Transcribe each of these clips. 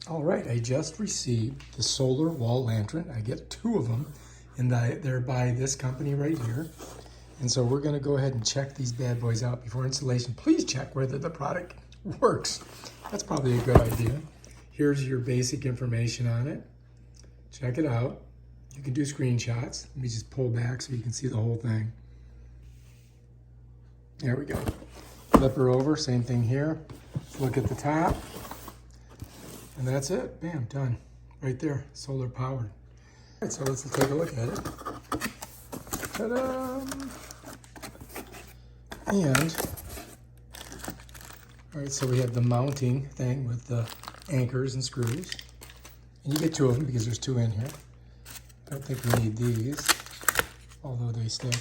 All right, I just received the solar wall lantern. I get 2 of them, and they're by this company right here. And so we're gonna go ahead and check these bad boys out before installation. Please check whether the product works. That's probably a good idea. Here's your basic information on it. Check it out. You can do screenshots. Let me just pull back so you can see the whole thing. There we go. Flip her over, same thing here. Look at the top. And that's it, bam, done. Right there, solar powered. All right, so let's take a look at it. Ta-da! And, all right, so we have the mounting thing with the anchors and screws. And you get 2 of them because there's 2 in here. I don't think we need these, although they stay.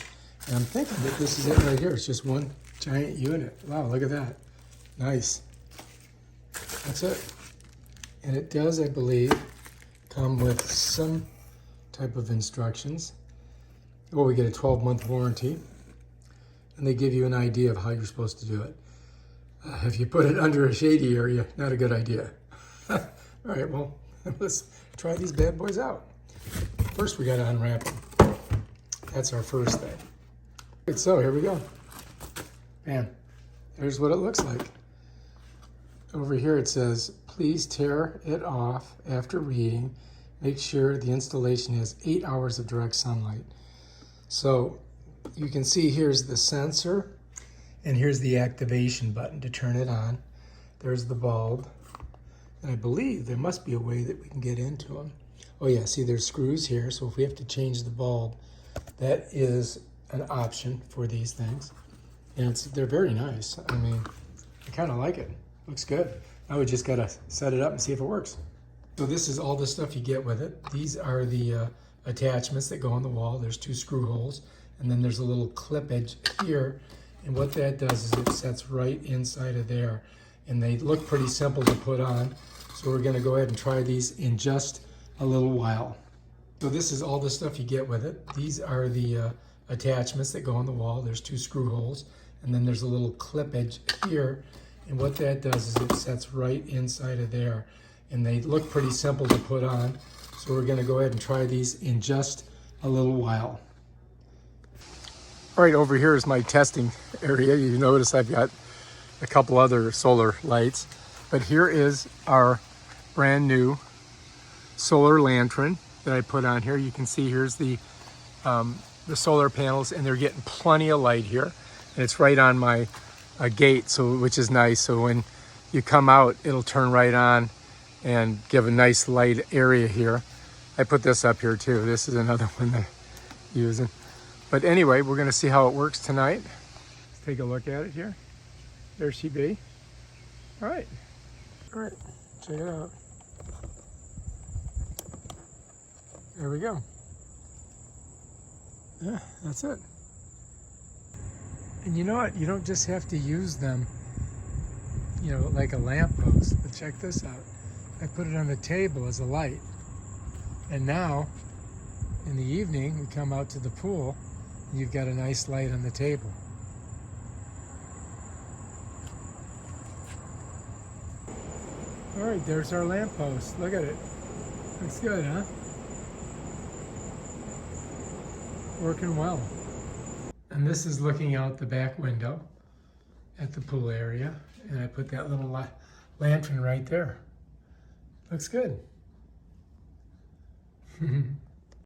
And I'm thinking that this is it right here. It's just one giant unit. Wow, look at that. Nice. That's it. And it does, I believe, come with some type of instructions. Well, we get a 12-month warranty, and they give you an idea of how you're supposed to do it. If you put it under a shady area, not a good idea. All right, well, let's try these bad boys out. First, we got to unwrap them. That's our first thing. All right, so here we go. Bam. There's what it looks like. Over here it says, please tear it off after reading. Make sure the installation has 8 hours of direct sunlight. So you can see here's the sensor, and here's the activation button to turn it on. There's the bulb. And I believe there must be a way that we can get into them. Oh yeah, see there's screws here, so if we have to change the bulb, that is an option for these things. And they're very nice. I mean, I kind of like it. Looks good. Now we just gotta set it up and see if it works. So this is all the stuff you get with it. These are the attachments that go on the wall. There's 2 screw holes, and then there's a little clip edge here. And what that does is it sets right inside of there. And they look pretty simple to put on. So we're gonna go ahead and try these in just a little while. So this is all the stuff you get with it. These are the attachments that go on the wall. There's 2 screw holes, and then there's a little clip edge here. And what that does is it sets right inside of there. And they look pretty simple to put on. So we're gonna go ahead and try these in just a little while. All right, over here is my testing area. You notice I've got a couple other solar lights, but here is our brand new solar lantern that I put on here. You can see here's the solar panels, and they're getting plenty of light here. And it's right on my gate, so which is nice. So when you come out, it'll turn right on and give a nice light area here. I put this up here too. This is another one that I'm using. But anyway, we're gonna see how it works tonight. Let's take a look at it here. There she be. All right, check it out. There we go. Yeah, that's it. And you know what? You don't just have to use them, you know, like a lamp post. But check this out. I put it on the table as a light. And now, in the evening, we come out to the pool, and you've got a nice light on the table. All right, there's our lamp post. Look at it. Looks good, huh? Working well. And this is looking out the back window at the pool area. And I put that little lantern right there. Looks good.